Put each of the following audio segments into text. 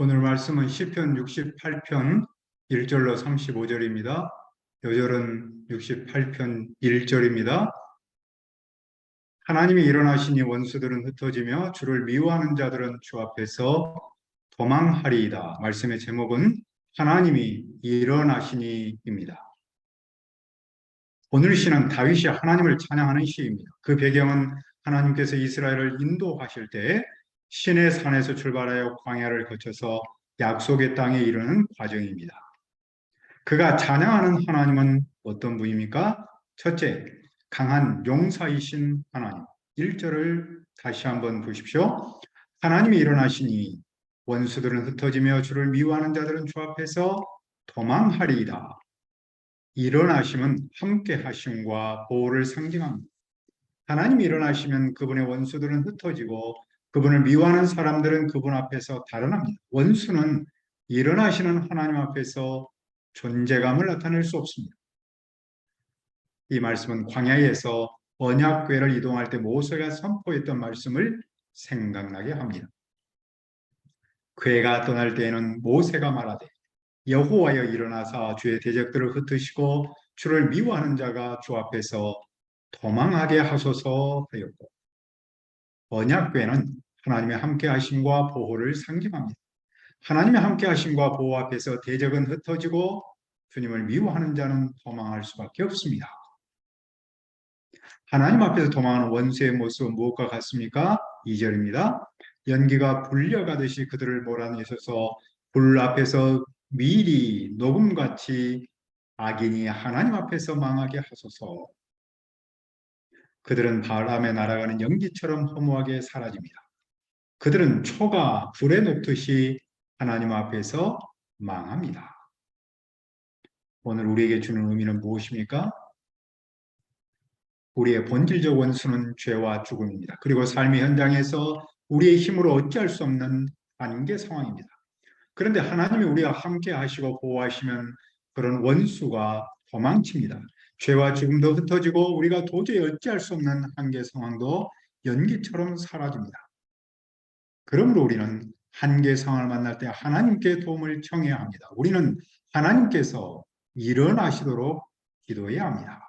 오늘 말씀은 시편 68편 1절로 35절입니다. 요절은 68편 1절입니다. 하나님이 일어나시니 원수들은 흩어지며 주를 미워하는 자들은 주 앞에서 도망하리이다. 말씀의 제목은 하나님이 일어나시니입니다. 오늘 시는 다윗이 하나님을 찬양하는 시입니다. 그 배경은 하나님께서 이스라엘을 인도하실 때 시내 산에서 출발하여 광야를 거쳐서 약속의 땅에 이르는 과정입니다. 그가 찬양하는 하나님은 어떤 분입니까? 첫째, 강한 용사이신 하나님. 1절을 다시 한번 보십시오. 하나님이 일어나시니 원수들은 흩어지며 주를 미워하는 자들은 주 앞에서 도망하리이다. 일어나심은 함께 하심과 보호를 상징합니다. 하나님이 일어나시면 그분의 원수들은 흩어지고 그분을 미워하는 사람들은 그분 앞에서 달아납니다. 원수는 일어나시는 하나님 앞에서 존재감을 나타낼 수 없습니다. 이 말씀은 광야에서 언약궤를 이동할 때 모세가 선포했던 말씀을 생각나게 합니다. 궤가 떠날 때에는 모세가 말하되 여호와여 일어나사 주의 대적들을 흩으시고 주를 미워하는 자가 주 앞에서 도망하게 하소서 하였고, 언약궤는 하나님의 함께 하심과 보호를 상징합니다. 하나님의 함께 하심과 보호 앞에서 대적은 흩어지고 주님을 미워하는 자는 도망할 수밖에 없습니다. 하나님 앞에서 도망하는 원수의 모습은 무엇과 같습니까? 2절입니다. 연기가 불려가듯이 그들을 몰아내셔서 불 앞에서 미리 녹음같이 악인이 하나님 앞에서 망하게 하소서. 그들은 바람에 날아가는 연기처럼 허무하게 사라집니다. 그들은 초가 불에 녹듯이 하나님 앞에서 망합니다. 오늘 우리에게 주는 의미는 무엇입니까? 우리의 본질적 원수는 죄와 죽음입니다. 그리고 삶의 현장에서 우리의 힘으로 어찌할 수 없는 한계 상황입니다. 그런데 하나님이 우리와 함께 하시고 보호하시면 그런 원수가 도망칩니다. 죄와 죽음도 흩어지고 우리가 도저히 어찌할 수 없는 한계 상황도 연기처럼 사라집니다. 그러므로 우리는 한계 상황을 만날 때 하나님께 도움을 청해야 합니다. 우리는 하나님께서 일어나시도록 기도해야 합니다.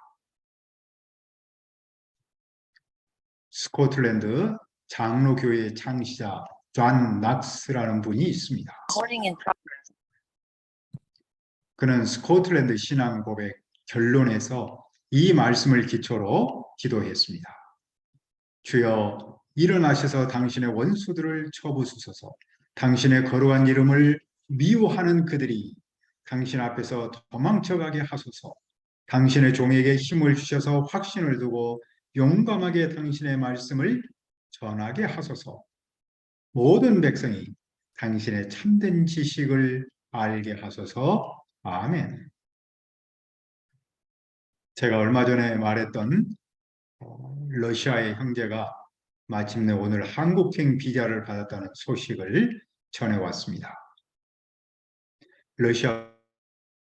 스코틀랜드 장로교회의 창시자 존 낙스라는 분이 있습니다. 그는 스코틀랜드 신앙 고백 결론에서 이 말씀을 기초로 기도했습니다. 주여 일어나셔서 당신의 원수들을 쳐부수소서. 당신의 거룩한 이름을 미워하는 그들이 당신 앞에서 도망쳐가게 하소서. 당신의 종에게 힘을 주셔서 확신을 두고 용감하게 당신의 말씀을 전하게 하소서. 모든 백성이 당신의 참된 지식을 알게 하소서. 아멘. 제가 얼마 전에 말했던 러시아의 형제가 마침내 오늘 한국행 비자를 받았다는 소식을 전해왔습니다. 러시아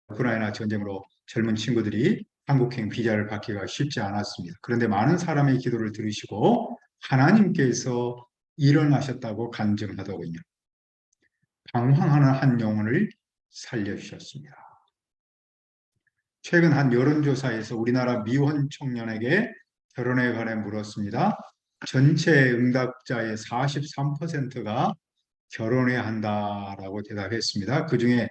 우크라이나 전쟁으로 젊은 친구들이 한국행 비자를 받기가 쉽지 않았습니다. 그런데 많은 사람의 기도를 들으시고 하나님께서 일어나셨다고 간증하더군요. 방황하는 한 영혼을 살려주셨습니다. 최근 한 여론조사에서 우리나라 미혼 청년에게 결혼에 관해 물었습니다. 전체 응답자의 43%가 결혼해야 한다라고 대답했습니다. 그중에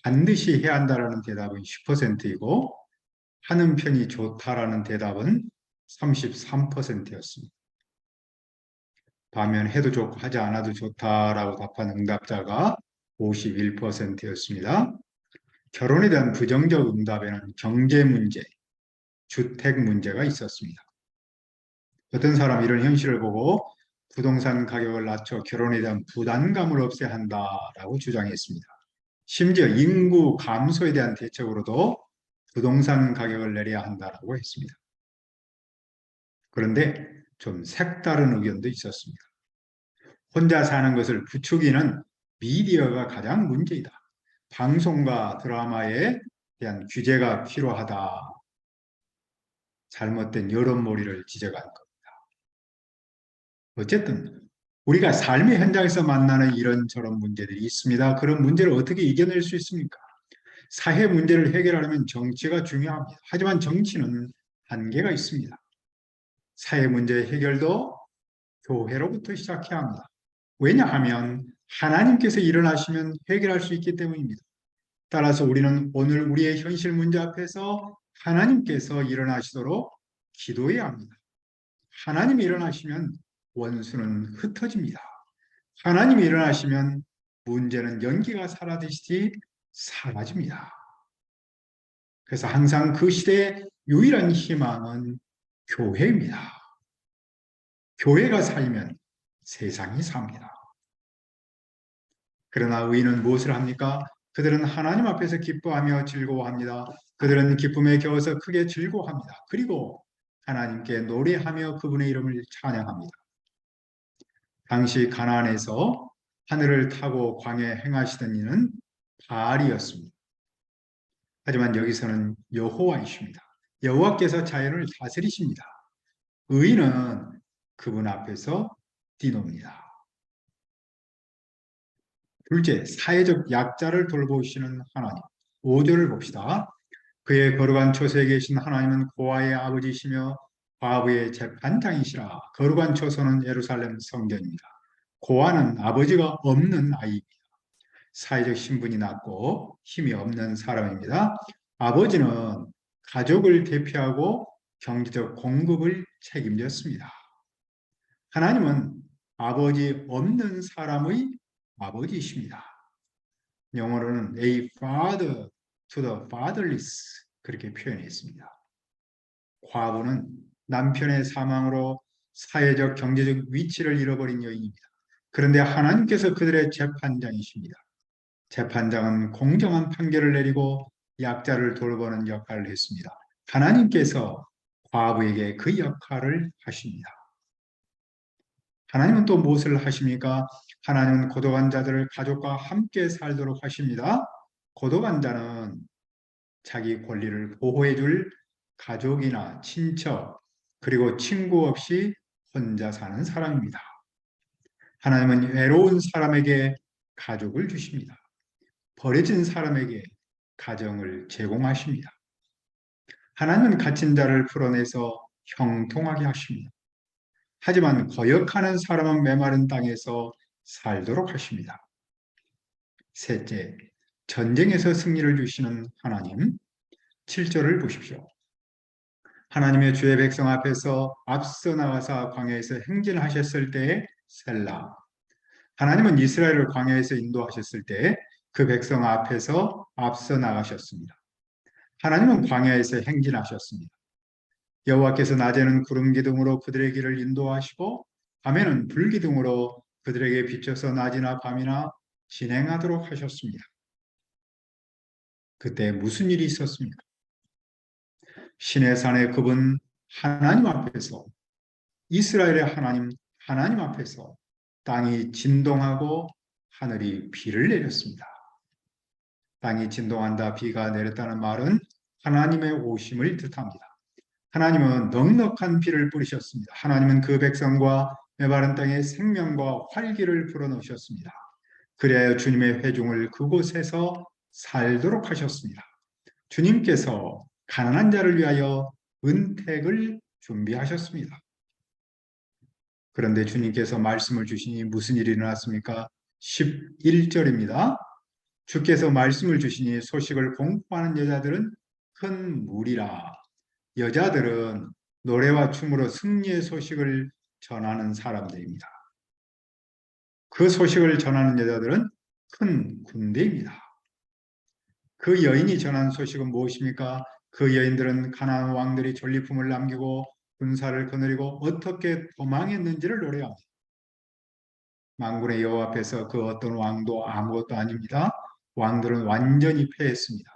반드시 해야 한다라는 대답은 10%이고 하는 편이 좋다라는 대답은 33%였습니다. 반면 해도 좋고 하지 않아도 좋다라고 답한 응답자가 51%였습니다. 결혼에 대한 부정적 응답에는 경제 문제, 주택 문제가 있었습니다. 어떤 사람은 이런 현실을 보고 부동산 가격을 낮춰 결혼에 대한 부담감을 없애야 한다라고 주장했습니다. 심지어 인구 감소에 대한 대책으로도 부동산 가격을 내려야 한다라고 했습니다. 그런데 좀 색다른 의견도 있었습니다. 혼자 사는 것을 부추기는 미디어가 가장 문제이다. 방송과 드라마에 대한 규제가 필요하다. 잘못된 여론몰이를 지적한 겁니다. 어쨌든 우리가 삶의 현장에서 만나는 이런저런 문제들이 있습니다. 그런 문제를 어떻게 이겨낼 수 있습니까? 사회 문제를 해결하려면 정치가 중요합니다. 하지만 정치는 한계가 있습니다. 사회 문제 해결도 교회로부터 시작해야 합니다. 왜냐하면 하나님께서 일어나시면 해결할 수 있기 때문입니다. 따라서 우리는 오늘 우리의 현실 문제 앞에서 하나님께서 일어나시도록 기도해야 합니다. 하나님이 일어나시면 원수는 흩어집니다. 하나님이 일어나시면 문제는 연기가 사라지듯이 사라집니다. 그래서 항상 그 시대의 유일한 희망은 교회입니다. 교회가 살면 세상이 삽니다. 그러나 의인은 무엇을 합니까? 그들은 하나님 앞에서 기뻐하며 즐거워합니다. 그들은 기쁨에 겨워서 크게 즐거워합니다. 그리고 하나님께 노래하며 그분의 이름을 찬양합니다. 당시 가나안에서 하늘을 타고 광야에 행하시던 이는 바알이었습니다. 하지만 여기서는 여호와이십니다. 여호와께서 자연을 다스리십니다. 의인은 그분 앞에서 뛰놉니다. 둘째, 사회적 약자를 돌보시는 하나님. 5절을 봅시다. 그의 거룩한 초소에 계신 하나님은 고아의 아버지시며 과부의 재판장이시라. 거룩한 초소는 예루살렘 성전입니다. 고아는 아버지가 없는 아이입니다. 사회적 신분이 낮고 힘이 없는 사람입니다. 아버지는 가족을 대표하고 경제적 공급을 책임졌습니다. 하나님은 아버지 없는 사람의 아버지이십니다. 영어로는 a father to the fatherless 그렇게 표현했습니다. 과부는 남편의 사망으로 사회적 경제적 위치를 잃어버린 여인입니다. 그런데 하나님께서 그들의 재판장이십니다. 재판장은 공정한 판결을 내리고 약자를 돌보는 역할을 했습니다. 하나님께서 과부에게 그 역할을 하십니다. 하나님은 또 무엇을 하십니까? 하나님은 고독한 자들을 가족과 함께 살도록 하십니다. 고독한 자는 자기 권리를 보호해 줄 가족이나 친척, 그리고 친구 없이 혼자 사는 사람입니다. 하나님은 외로운 사람에게 가족을 주십니다. 버려진 사람에게 가정을 제공하십니다. 하나님은 갇힌 자를 풀어내서 형통하게 하십니다. 하지만 거역하는 사람은 메마른 땅에서 살도록 하십니다. 셋째, 전쟁에서 승리를 주시는 하나님. 7절을 보십시오. 하나님의 주의 백성 앞에서 앞서 나가사 광야에서 행진하셨을 때에 셀라. 하나님은 이스라엘을 광야에서 인도하셨을 때 그 백성 앞에서 앞서 나가셨습니다. 하나님은 광야에서 행진하셨습니다. 여호와께서 낮에는 구름 기둥으로 그들의 길을 인도하시고 밤에는 불 기둥으로 그들에게 비춰서 낮이나 밤이나 진행하도록 하셨습니다. 그때 무슨 일이 있었습니까? 시내산의 그분 하나님 앞에서 이스라엘의 하나님 앞에서 땅이 진동하고 하늘이 비를 내렸습니다. 땅이 진동한다, 비가 내렸다는 말은 하나님의 오심을 뜻합니다. 하나님은 넉넉한 비를 뿌리셨습니다. 하나님은 그 백성과 메마른 땅에 생명과 활기를 불어넣으셨습니다. 그래야 주님의 회중을 그곳에서 살도록 하셨습니다. 주님께서 가난한 자를 위하여 은택을 준비하셨습니다. 그런데 주님께서 말씀을 주시니 무슨 일이 일어났습니까? 11절입니다. 주께서 말씀을 주시니 소식을 공포하는 여자들은 큰 무리라. 여자들은 노래와 춤으로 승리의 소식을 전하는 사람들입니다. 그 소식을 전하는 여자들은 큰 군대입니다. 그 여인이 전한 소식은 무엇입니까? 그 여인들은 가나안 왕들이 전리품을 남기고 군사를 거느리고 어떻게 도망했는지를 노래합니다. 만군의 여호와 앞에서 그 어떤 왕도 아무것도 아닙니다. 왕들은 완전히 패했습니다.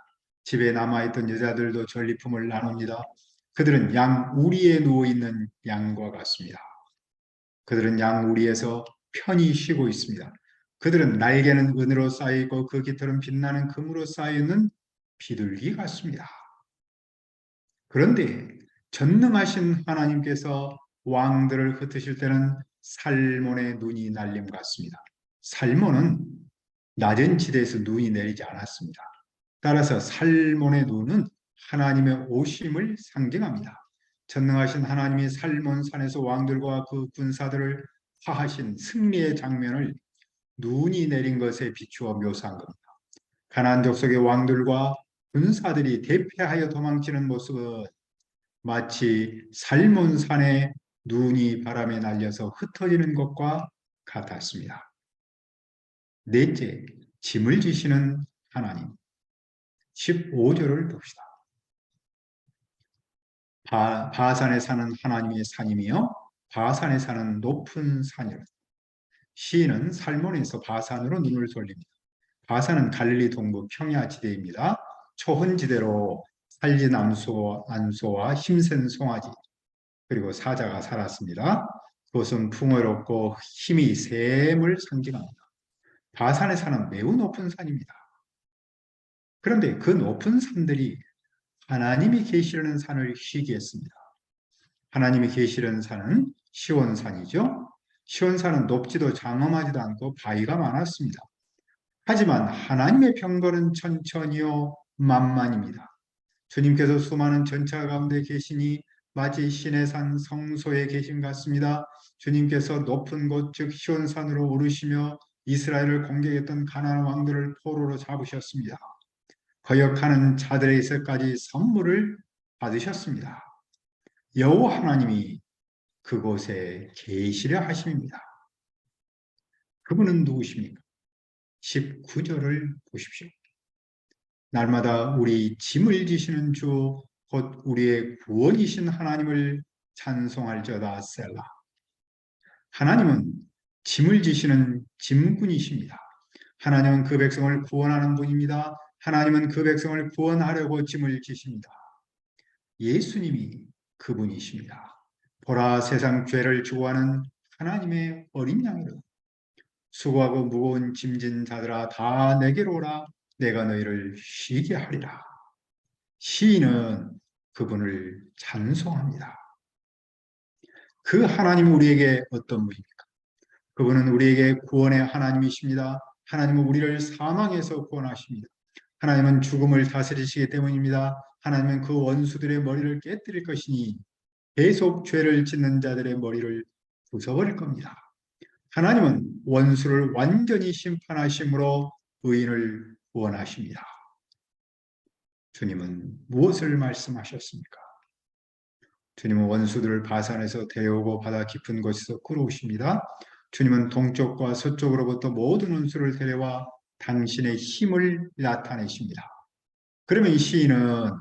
집에 남아있던 여자들도 전리품을 나눕니다. 그들은 양 우리에 누워있는 양과 같습니다. 그들은 양 우리에서 편히 쉬고 있습니다. 그들은 날개는 은으로 쌓여있고 그 깃털은 빛나는 금으로 쌓여있는 비둘기 같습니다. 그런데 전능하신 하나님께서 왕들을 흩으실 때는 살몬의 눈이 날림 같습니다. 살몬은 낮은 지대에서 눈이 내리지 않았습니다. 따라서 살몬의 눈은 하나님의 오심을 상징합니다. 전능하신 하나님이 살몬 산에서 왕들과 그 군사들을 화하신 승리의 장면을 눈이 내린 것에 비추어 묘사한 겁니다. 가나안 족속의 왕들과 군사들이 대패하여 도망치는 모습은 마치 살몬 산에 눈이 바람에 날려서 흩어지는 것과 같았습니다. 넷째, 짐을 지시는 하나님. 15절을 봅시다. 바산에 사는 하나님의 산이며 바산에 사는 높은 산이라. 시인은 살몬에서 바산으로 눈을 돌립니다. 바산은 갈릴리 동부 평야 지대입니다. 초원지대로 살진 안소와 힘센 송아지 그리고 사자가 살았습니다. 그것은 풍요롭고 힘이 샘을 상징합니다. 바산의 산은 매우 높은 산입니다. 그런데 그 높은 산들이 하나님이 계시려는 산을 시기했습니다. 하나님이 계시려는 산은 시온산이죠. 시온산은 높지도 장엄하지도 않고 바위가 많았습니다. 하지만 하나님의 병거는 천천히요 만만입니다. 주님께서 수많은 전차 가운데 계시니 마치 신의 산 성소에 계신 같습니다. 주님께서 높은 곳 즉 시온산으로 오르시며 이스라엘을 공격했던 가나안 왕들을 포로로 잡으셨습니다. 거역하는 자들에게서까지 선물을 받으셨습니다. 여호와 하나님이 그곳에 계시려 하십니다. 그분은 누구십니까? 19절을 보십시오. 날마다 우리 짐을 지시는 주 곧 우리의 구원이신 하나님을 찬송할지어다 셀라. 하나님은 짐을 지시는 짐꾼이십니다. 하나님은 그 백성을 구원하는 분입니다. 하나님은 그 백성을 구원하려고 짐을 지십니다. 예수님이 그분이십니다. 보라 세상 죄를 주고하는 하나님의 어린 양이라. 수고하고 무거운 짐진 자들아 다 내게로 오라. 내가 너희를 쉬게 하리라. 시인은 그분을 찬송합니다. 그 하나님은 우리에게 어떤 분입니까? 그분은 우리에게 구원의 하나님이십니다. 하나님은 우리를 사망에서 구원하십니다. 하나님은 죽음을 다스리시기 때문입니다. 하나님은 그 원수들의 머리를 깨뜨릴 것이니 계속 죄를 짓는 자들의 머리를 부숴버릴 겁니다. 하나님은 원수를 완전히 심판하심으로 의인을 구원하십니다. 주님은 무엇을 말씀하셨습니까? 주님은 원수들을 바산에서 데려오고 바다 깊은 곳에서 끌어오십니다. 주님은 동쪽과 서쪽으로부터 모든 원수를 데려와 당신의 힘을 나타내십니다. 그러면 이 시인은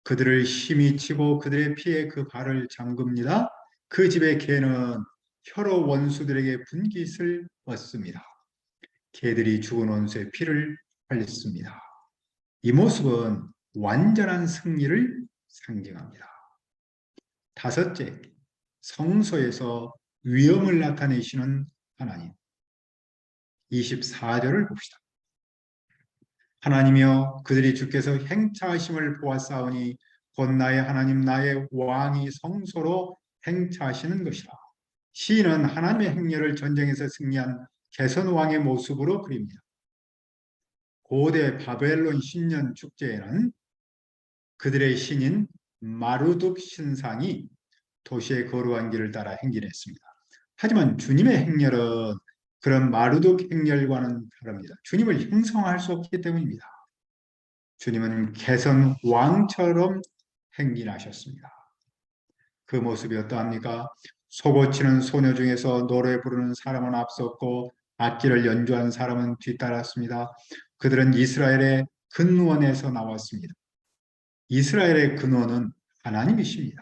그들을 힘이 치고 그들의 피에 그 발을 잠급니다. 그 집의 개는 혀로 원수들에게 분깃을 얻습니다. 개들이 죽은 원수의 피를 흘렸습니다. 이 모습은 완전한 승리를 상징합니다. 다섯째, 성소에서 위엄을 나타내시는 하나님. 24절을 봅시다. 하나님이여 그들이 주께서 행차하심을 보았사오니 곧 나의 하나님 나의 왕이 성소로 행차하시는 것이라. 시인은 하나님의 행렬을 전쟁에서 승리한 개선 왕의 모습으로 그립니다. 고대 바벨론 신년 축제에는 그들의 신인 마루둑 신상이 도시의 거룩한 길을 따라 행진했습니다. 하지만 주님의 행렬은 그런 마루둑 행렬과는 다릅니다. 주님을 형성할 수 없기 때문입니다. 주님은 개선 왕처럼 행진하셨습니다. 그 모습이 어떠합니까? 소고치는 소녀 중에서 노래 부르는 사람은 앞섰고 악기를 연주하는 사람은 뒤따랐습니다. 그들은 이스라엘의 근원에서 나왔습니다. 이스라엘의 근원은 하나님이십니다.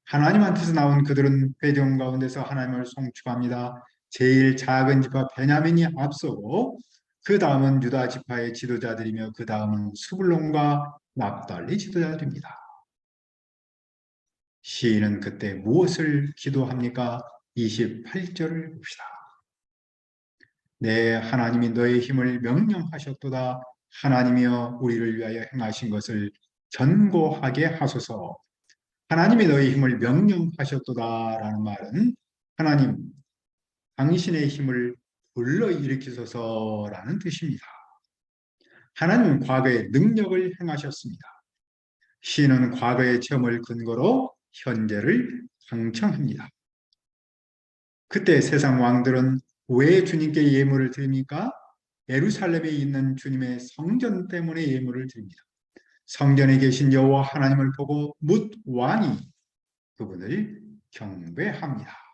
하나님한테서 나온 그들은 회중 가운데서 하나님을 송축합니다. 제일 작은 지파 베냐민이 앞서고 그 다음은 유다 지파의 지도자들이며 그 다음은 스불론과 납달리 지도자들입니다. 시인은 그때 무엇을 기도합니까? 28절을 봅시다. 내 하나님이 너의 힘을 명령하셨도다. 하나님이여 우리를 위하여 행하신 것을 전고하게 하소서. 하나님이 너희 힘을 명령하셨도다라는 말은 하나님, 당신의 힘을 불러일으키소서라는 뜻입니다. 하나님은 과거에 능력을 행하셨습니다. 시인은 과거의 체험을 근거로 현재를 방청합니다. 그때 세상 왕들은 왜 주님께 예물을 드립니까? 예루살렘에 있는 주님의 성전 때문에 예물을 드립니다. 성전에 계신 여호와 하나님을 보고 뭇 왕이 그분을 경배합니다.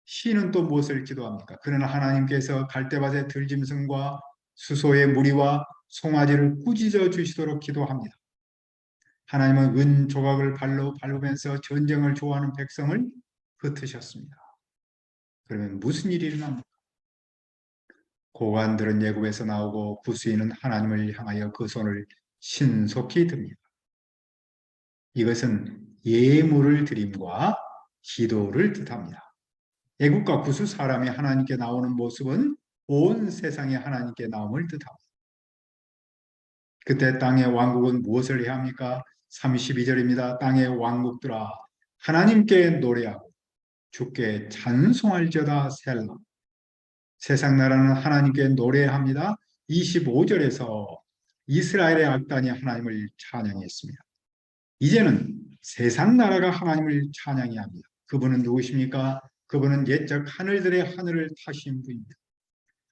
시인은 또 무엇을 기도합니까? 그는 하나님께서 갈대밭의 들짐승과 수소의 무리와 송아지를 꾸짖어 주시도록 기도합니다. 하나님은 은 조각을 발로 밟으면서 전쟁을 좋아하는 백성을 흩으셨습니다. 그러면 무슨 일이 일어납니까? 고관들은 예굽에서 나오고 구스인은 하나님을 향하여 그 손을 신속히 듭니다. 이것은 예물을 드림과 기도를 뜻합니다. 애국과 구스 사람이 하나님께 나오는 모습은 온 세상에 하나님께 나옴을 뜻합니다. 그때 땅의 왕국은 무엇을 해야 합니까? 32절입니다. 땅의 왕국들아 하나님께 노래하고 주께 찬송할지어다 셀라. 세상 나라는 하나님께 노래합니다. 25절에서 이스라엘의 악단이 하나님을 찬양했습니다. 이제는 세상 나라가 하나님을 찬양해야 합니다. 그분은 누구십니까? 그분은 옛적 하늘들의 하늘을 타신 분입니다.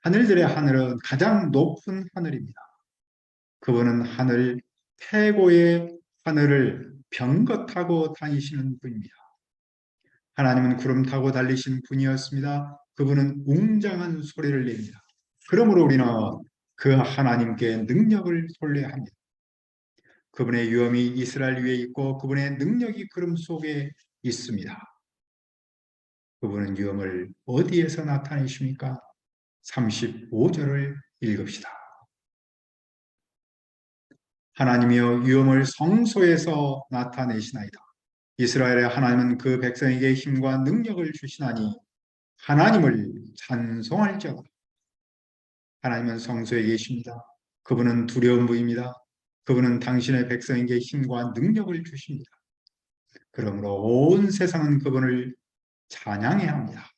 하늘들의 하늘은 가장 높은 하늘입니다. 그분은 하늘 태고의 하늘을 병거타고 다니시는 분입니다. 하나님은 구름 타고 달리신 분이었습니다. 그분은 웅장한 소리를 냅니다. 그러므로 우리는 그 하나님께 능력을 돌려합니다. 그분의 위엄이 이스라엘 위에 있고 그분의 능력이 구름 속에 있습니다. 그분은 위엄을 어디에서 나타내십니까? 35절을 읽읍시다. 하나님이여 위엄을 성소에서 나타내시나이다. 이스라엘의 하나님은 그 백성에게 힘과 능력을 주시나니 하나님을 찬송할지어다. 하나님은 성소에 계십니다. 그분은 두려운 분입니다. 그분은 당신의 백성에게 힘과 능력을 주십니다. 그러므로 온 세상은 그분을 찬양해야 합니다.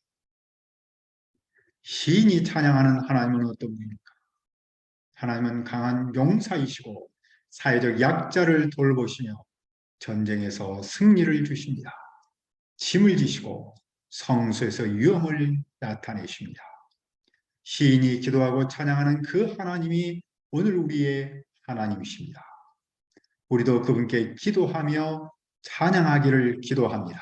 시인이 찬양하는 하나님은 어떤 분입니까? 하나님은 강한 용사이시고 사회적 약자를 돌보시며 전쟁에서 승리를 주십니다. 짐을 지시고 성소에서 위엄을 나타내십니다. 시인이 기도하고 찬양하는 그 하나님이 오늘 우리의 하나님이십니다. 우리도 그분께 기도하며 찬양하기를 기도합니다.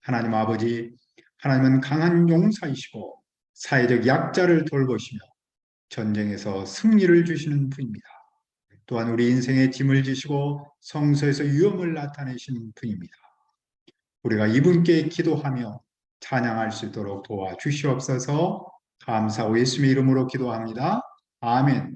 하나님 아버지, 하나님은 강한 용사이시고 사회적 약자를 돌보시며 전쟁에서 승리를 주시는 분입니다. 또한 우리 인생의 짐을 지시고 성소에서 위엄을 나타내시는 분입니다. 우리가 이분께 기도하며 찬양할 수 있도록 도와주시옵소서. 감사하고 예수님의 이름으로 기도합니다. 아멘.